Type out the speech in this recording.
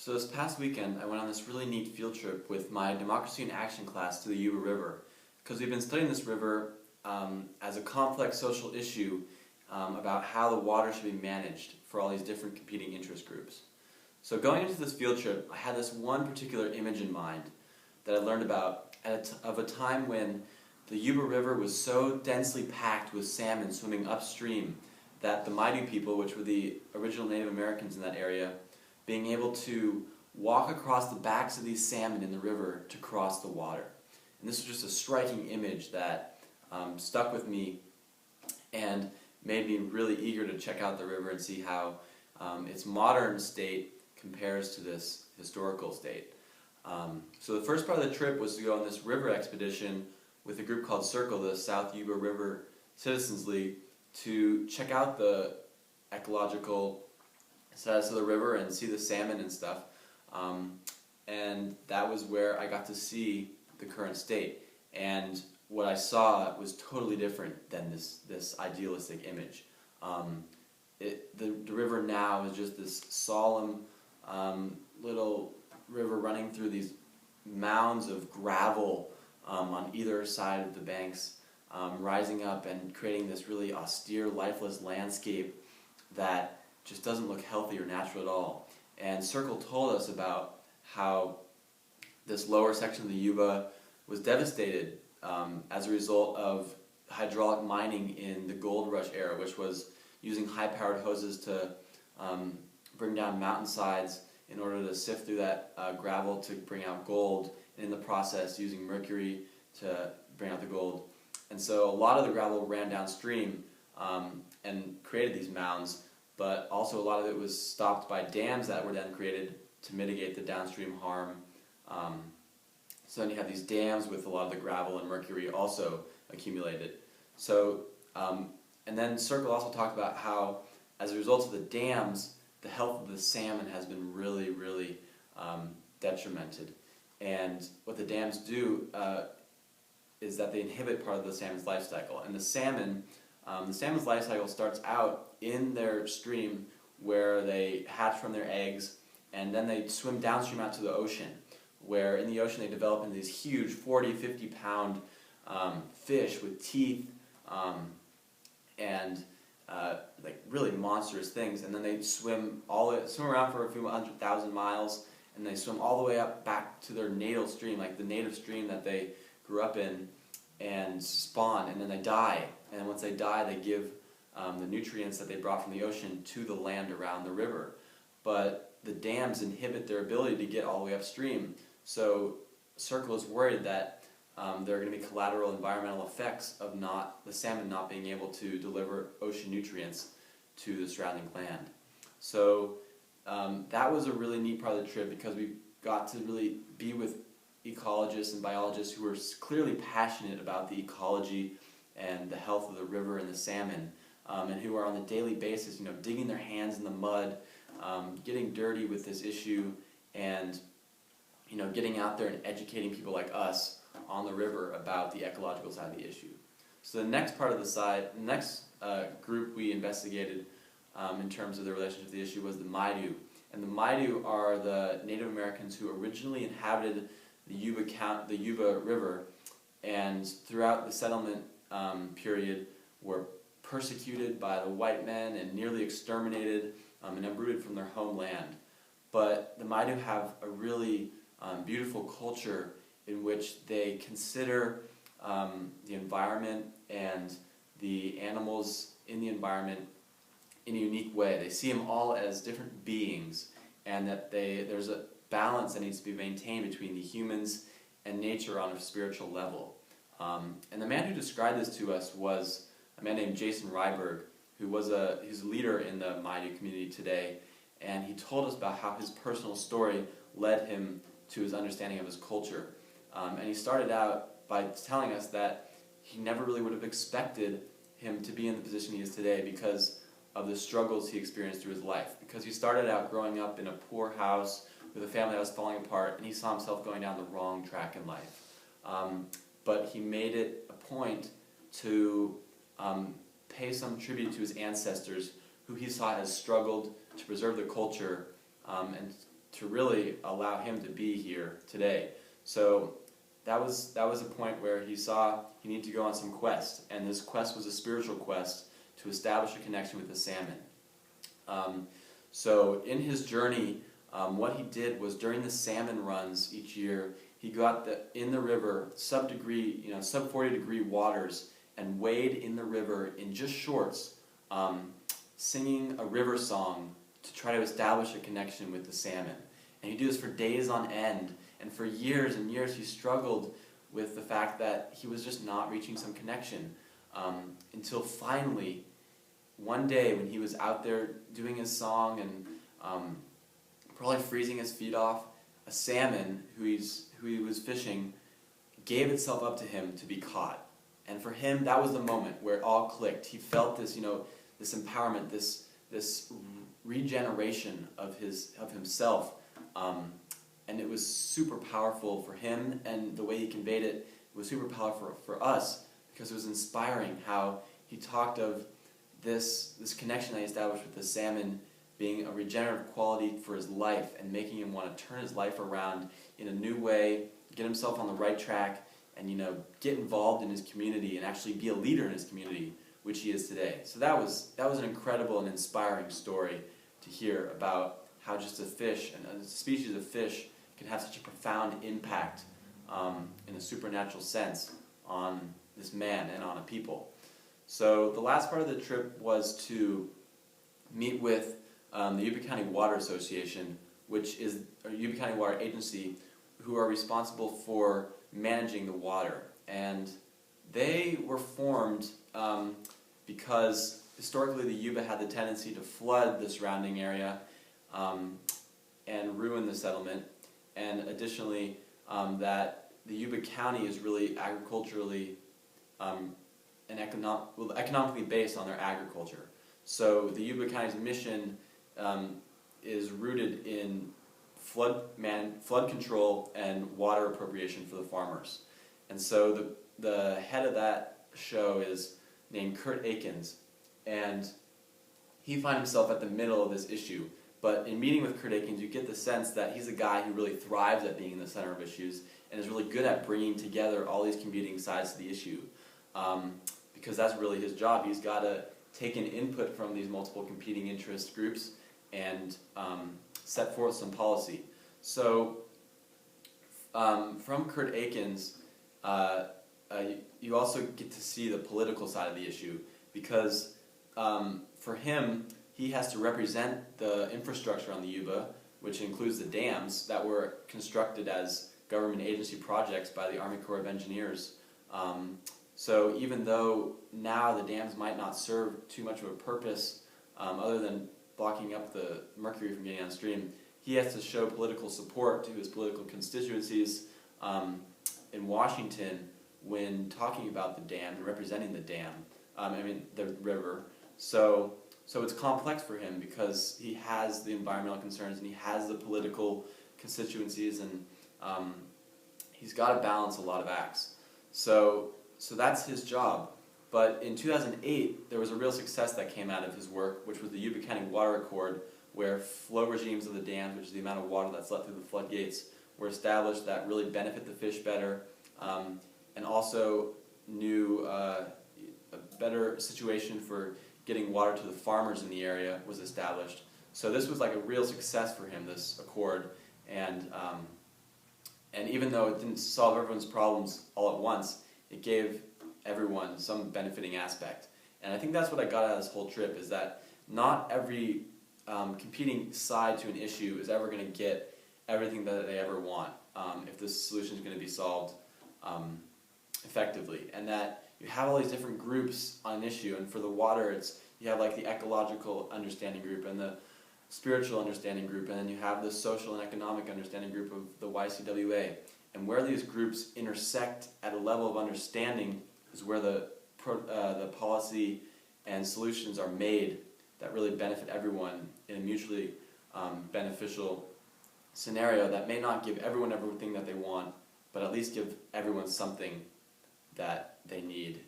So this past weekend, I went on this really neat field trip with my Democracy in Action class to the Yuba River, because we've been studying this river as a complex social issue about how the water should be managed for all these different competing interest groups. So going into this field trip, I had this one particular image in mind that I learned about of a time when the Yuba River was so densely packed with salmon swimming upstream that the Maidu people, which were the original Native Americans in that area, being able to walk across the backs of these salmon in the river to cross the water. And this was just a striking image that stuck with me and made me really eager to check out the river and see how its modern state compares to this historical state. So the first part of the trip was to go on this river expedition with a group called Circle, the South Yuba River Citizens League, to check out the ecological status of the river and see the salmon and stuff. And that was where I got to see the current state. And what I saw was totally different than this idealistic image. The river now is just this solemn little river running through these mounds of gravel on either side of the banks, rising up and creating this really austere, lifeless landscape that just doesn't look healthy or natural at all. And Circle told us about how this lower section of the Yuba was devastated as a result of hydraulic mining in the gold rush era, which was using high-powered hoses to bring down mountainsides in order to sift through that gravel to bring out gold, and in the process using mercury to bring out the gold. And so a lot of the gravel ran downstream and created these mounds, but also a lot of it was stopped by dams that were then created to mitigate the downstream harm. So then you have these dams with a lot of the gravel and mercury also accumulated. So, and then Circle also talked about how, as a result of the dams, the health of the salmon has been really detrimented. And what the dams do is that they inhibit part of the salmon's life cycle. And the salmon's life cycle starts out in their stream where they hatch from their eggs, and then they swim downstream out to the ocean, where in the ocean they develop into these huge 40, 50-pound fish with teeth and like really monstrous things. And then they swim around for a few 100,000 miles, and they swim all the way up back to their natal stream, like the native stream that they grew up in, and spawn, and then they die. And once they die, they give the nutrients that they brought from the ocean to the land around the river. But the dams inhibit their ability to get all the way upstream. So Circle is worried that there are going to be collateral environmental effects of the salmon not being able to deliver ocean nutrients to the surrounding land. So that was a really neat part of the trip, because we got to really be with ecologists and biologists who were clearly passionate about the ecology and the health of the river and the salmon, and who are on a daily basis, digging their hands in the mud, getting dirty with this issue, and getting out there and educating people like us on the river about the ecological side of the issue. So the next group we investigated in terms of the relationship to the issue was the Maidu. And the Maidu are the Native Americans who originally inhabited the Yuba River, and throughout the settlement period were persecuted by the white men and nearly exterminated and uprooted from their homeland. But the Maidu have a really beautiful culture in which they consider the environment and the animals in the environment in a unique way. They see them all as different beings, and that there's a balance that needs to be maintained between the humans and nature on a spiritual level. And the man who described this to us was a man named Jason Ryberg, he's a leader in the Maidu community today, and he told us about how his personal story led him to his understanding of his culture. And he started out by telling us that he never really would have expected him to be in the position he is today because of the struggles he experienced through his life. Because he started out growing up in a poor house with a family that was falling apart, and he saw himself going down the wrong track in life. But he made it a point to pay some tribute to his ancestors, who he saw has struggled to preserve the culture and to really allow him to be here today. So that was a point where he saw he needed to go on some quest, and this quest was a spiritual quest to establish a connection with the salmon. So in his journey, what he did was during the salmon runs each year, he'd go out in the river, sub 40 degree waters, and wade in the river in just shorts, singing a river song to try to establish a connection with the salmon. And he'd do this for days on end, and for years and years he struggled with the fact that he was just not reaching some connection, until finally, one day when he was out there doing his song and probably freezing his feet off, a salmon who he was fishing gave itself up to him to be caught. And for him, that was the moment where it all clicked. He felt this, this empowerment, this regeneration of himself, and it was super powerful for him, and the way he conveyed it was super powerful for us, because it was inspiring how he talked of this connection that he established with the salmon being a regenerative quality for his life and making him want to turn his life around in a new way, get himself on the right track, and get involved in his community and actually be a leader in his community, which he is today. So that was an incredible and inspiring story to hear about how just a fish and a species of fish can have such a profound impact in a supernatural sense on this man and on a people. So the last part of the trip was to meet with the Yuba County Water Association, which is a Yuba County Water Agency, who are responsible for managing the water. And they were formed because historically the Yuba had the tendency to flood the surrounding area and ruin the settlement, and additionally that the Yuba County is really agriculturally and economically based on their agriculture. So the Yuba County's mission is rooted in flood control and water appropriation for the farmers. And so the head of that show is named Kurt Akins, and he finds himself at the middle of this issue. But in meeting with Kurt Akins, you get the sense that he's a guy who really thrives at being in the center of issues and is really good at bringing together all these competing sides to the issue. Because that's really his job. He's got to take in input from these multiple competing interest groups and set forth some policy. So from Kurt Akins, you also get to see the political side of the issue, because for him, he has to represent the infrastructure on the Yuba, which includes the dams that were constructed as government agency projects by the Army Corps of Engineers. So even though now the dams might not serve too much of a purpose other than blocking up the mercury from getting downstream, he has to show political support to his political constituencies in Washington when talking about the dam and representing the dam, the river. So it's complex for him because he has the environmental concerns and he has the political constituencies, and he's got to balance a lot of acts. So that's his job. But in 2008, there was a real success that came out of his work, which was the Yuba County Water Accord, where flow regimes of the dams, which is the amount of water that's let through the floodgates, were established that really benefit the fish better, and also a better situation for getting water to the farmers in the area was established. So this was like a real success for him, this accord, and even though it didn't solve everyone's problems all at once, it gave everyone some benefiting aspect. And I think that's what I got out of this whole trip, is that not every competing side to an issue is ever going to get everything that they ever want if the solution is going to be solved effectively. And that you have all these different groups on an issue, and for the water, you have like the ecological understanding group and the spiritual understanding group, and then you have the social and economic understanding group of the YCWA. And where these groups intersect at a level of understanding is where the policy and solutions are made that really benefit everyone in a mutually beneficial scenario that may not give everyone everything that they want, but at least give everyone something that they need.